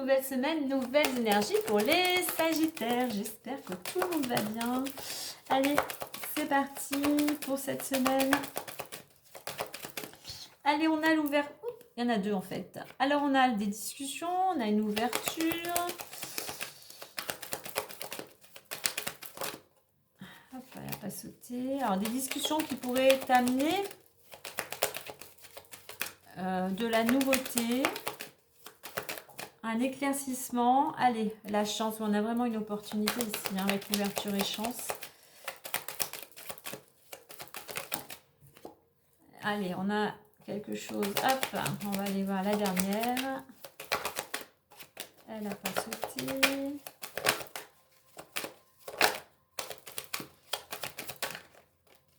nouvelle semaine, nouvelles énergies pour les Sagittaires. J'espère que tout le monde va bien. Allez, c'est parti pour cette semaine. Allez, on a l'ouverture. Il y en a deux en fait. Alors, on a des discussions, on a une ouverture. Hop, elle n'a pas sauté. Alors, des discussions qui pourraient t'amener de la nouveauté. Un éclaircissement. Allez, la chance. On a vraiment une opportunité ici hein, avec l'ouverture et chance. Allez, on a quelque chose. Hop, on va aller voir la dernière. Elle n'a pas sauté.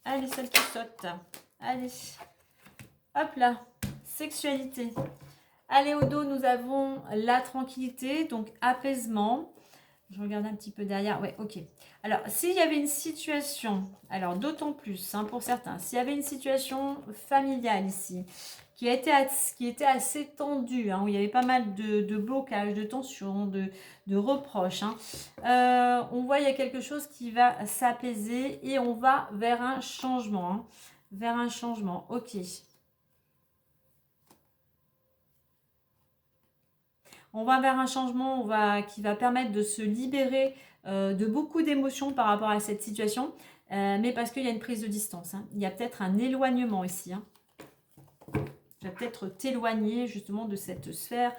Allez, celle qui saute. Allez. Hop là. Sexualité. Allez, au dos, nous avons la tranquillité, donc apaisement. Je regarde un petit peu derrière. Ouais, ok. Alors, s'il y avait une situation, alors d'autant plus hein, pour certains, s'il y avait une situation familiale ici, qui était assez tendue, hein, où il y avait pas mal de blocages, de tensions, de reproches, hein, on voit il y a quelque chose qui va s'apaiser et on va vers un changement. Hein, vers un changement, ok. On va vers un changement qui va permettre de se libérer de beaucoup d'émotions par rapport à cette situation, mais parce qu'il y a une prise de distance. Hein. Il y a peut-être un éloignement ici. Hein. Tu vas peut-être t'éloigner justement de cette sphère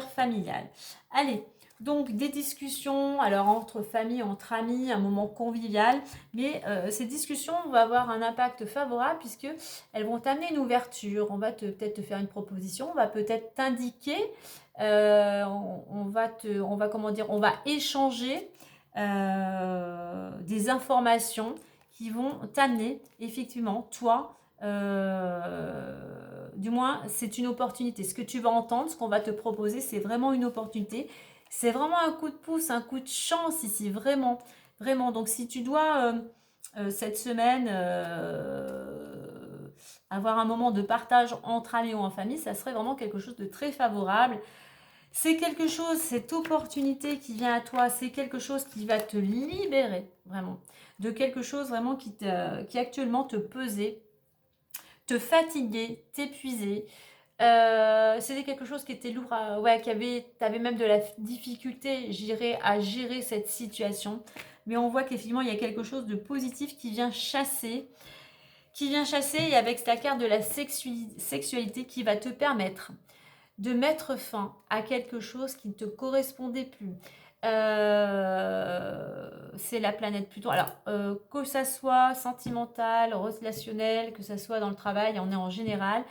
familiale. Allez, donc des discussions, alors entre famille, entre amis, un moment convivial, mais ces discussions vont avoir un impact favorable puisque elles vont t'amener une ouverture. On va peut-être te faire une proposition, on va peut-être t'indiquer, on va échanger des informations qui vont t'amener effectivement toi. Du moins c'est une opportunité. Ce que tu vas entendre, ce qu'on va te proposer, c'est vraiment une opportunité. C'est vraiment un coup de pouce, un coup de chance ici, vraiment, vraiment. Donc si tu dois cette semaine avoir un moment de partage entre amis ou en famille, ça serait vraiment quelque chose de très favorable. C'est quelque chose, cette opportunité qui vient à toi, c'est quelque chose qui va te libérer, vraiment, de quelque chose vraiment qui actuellement te pesait, te fatiguer, t'épuiser. C'était quelque chose qui était lourd, t'avais même de la difficulté, à gérer cette situation. Mais on voit qu'effectivement, il y a quelque chose de positif qui vient chasser. Et avec la carte de la sexualité qui va te permettre de mettre fin à quelque chose qui ne te correspondait plus. C'est la planète Pluton. Alors, que ça soit sentimental, relationnel, que ça soit dans le travail, on est en général.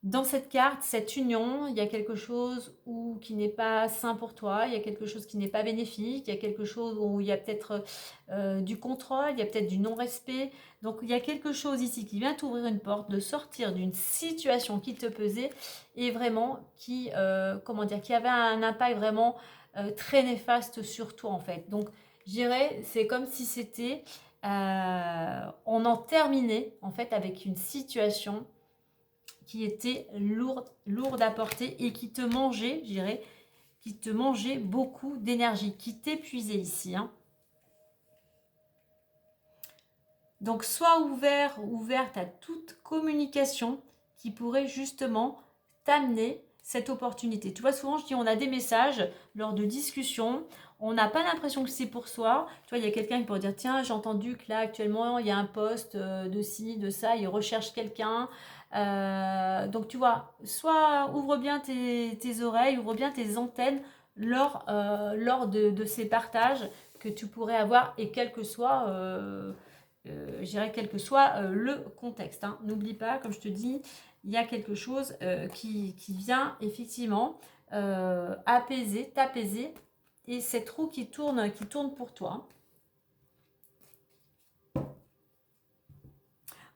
Dans cette carte, cette union, il y a quelque chose qui n'est pas sain pour toi, il y a quelque chose qui n'est pas bénéfique, il y a quelque chose où il y a peut-être du contrôle, il y a peut-être du non-respect. Donc il y a quelque chose ici qui vient t'ouvrir une porte, de sortir d'une situation qui te pesait et vraiment qui avait un impact vraiment très néfaste sur toi en fait. Donc je dirais, c'est comme si c'était, on en terminait en fait avec une situation qui était lourde à porter et qui te mangeait, je dirais, qui te mangeait beaucoup d'énergie, qui t'épuisait ici. Hein. Donc, sois ouverte à toute communication qui pourrait justement t'amener cette opportunité. Tu vois, souvent, je dis, on a des messages lors de discussions, on n'a pas l'impression que c'est pour soi. Tu vois, il y a quelqu'un qui pourrait dire, tiens, j'ai entendu que là, actuellement, il y a un poste de ci, de ça, il recherche quelqu'un. Donc, tu vois, ouvre bien tes oreilles, ouvre bien tes antennes lors de ces partages que tu pourrais avoir et quel que soit... je dirais quel que soit le contexte. Hein. N'oublie pas, comme je te dis, il y a quelque chose qui vient effectivement apaiser, t'apaiser, et cette roue qui tourne pour toi.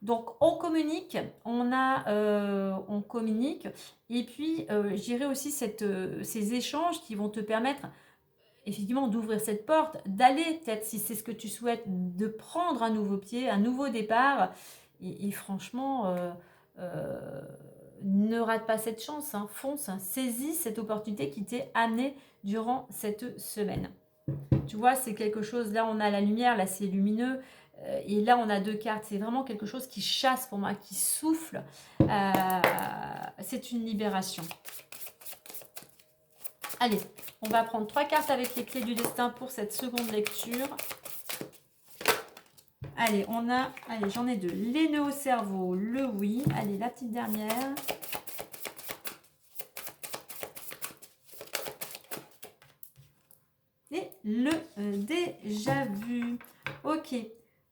Donc on communique, on communique, et puis je dirais aussi ces échanges qui vont te permettre effectivement d'ouvrir cette porte, d'aller peut-être si c'est ce que tu souhaites, de prendre un nouveau pied, un nouveau départ. Et franchement, ne rate pas cette chance, hein, fonce, hein, saisis cette opportunité qui t'est amenée durant cette semaine. Tu vois, c'est quelque chose, là on a la lumière, là c'est lumineux, et là on a 2 cartes, c'est vraiment quelque chose qui chasse pour moi, qui souffle, c'est une libération. Allez, on va prendre 3 cartes avec les clés du destin pour cette seconde lecture. Allez, j'en ai 2, les nœuds au cerveau, le oui, allez la petite dernière. Et le déjà vu. Ok,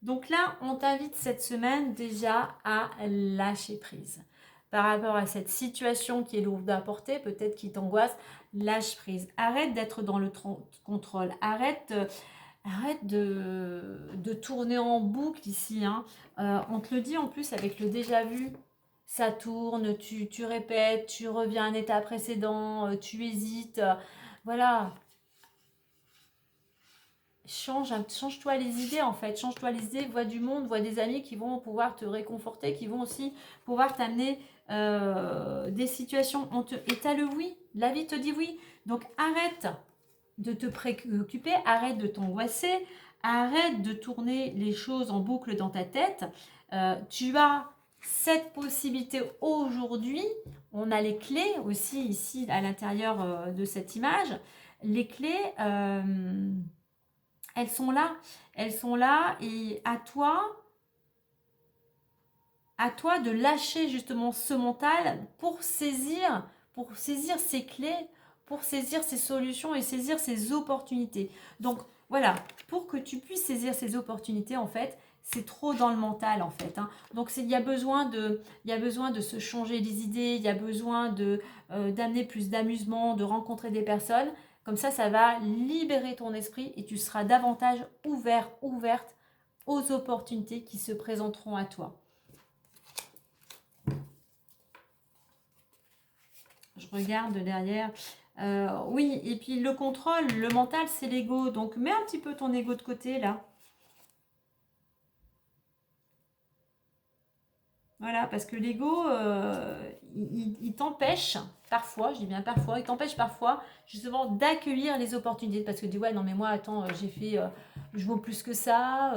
donc là, on t'invite cette semaine déjà à lâcher prise. Par rapport à cette situation qui est lourde à porter, peut-être qui t'angoisse, lâche prise. Arrête d'être dans le contrôle. Arrête de tourner en boucle ici. Hein. On te le dit en plus avec le déjà vu. Ça tourne, tu répètes, tu reviens à un état précédent, tu hésites. Voilà, change-toi les idées en fait, change-toi les idées, vois du monde, vois des amis qui vont pouvoir te réconforter, qui vont aussi pouvoir t'amener des situations. Et t'as le oui, la vie te dit oui. Donc arrête de te préoccuper, arrête de t'angoisser, arrête de tourner les choses en boucle dans ta tête. Tu as cette possibilité aujourd'hui, on a les clés aussi ici à l'intérieur de cette image. Les clés... elles sont là et à toi de lâcher justement ce mental pour saisir ces clés, pour saisir ces solutions et saisir ces opportunités. Donc voilà, pour que tu puisses saisir ces opportunités en fait, c'est trop dans le mental en fait. Hein. Donc il y a besoin de se changer les idées, il y a besoin d'amener plus d'amusement, de rencontrer des personnes. Comme ça va libérer ton esprit et tu seras davantage ouverte aux opportunités qui se présenteront à toi. Je regarde derrière. Oui, et puis le contrôle, le mental, c'est l'ego. Donc mets un petit peu ton ego de côté là. Voilà, parce que l'ego, il t'empêche parfois, je dis bien parfois, il t'empêche parfois justement d'accueillir les opportunités. Parce que tu dis, ouais, non mais moi, attends, j'ai fait, je vaux plus que ça,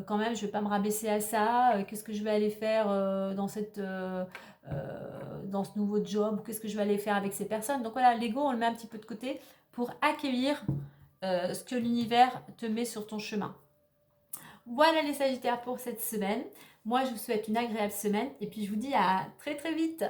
quand même, je vais pas me rabaisser à ça, qu'est-ce que je vais aller faire dans dans ce nouveau job, qu'est-ce que je vais aller faire avec ces personnes. Donc voilà, l'ego, on le met un petit peu de côté pour accueillir ce que l'univers te met sur ton chemin. Voilà les Sagittaires pour cette semaine. Moi, je vous souhaite une agréable semaine et puis je vous dis à très très vite.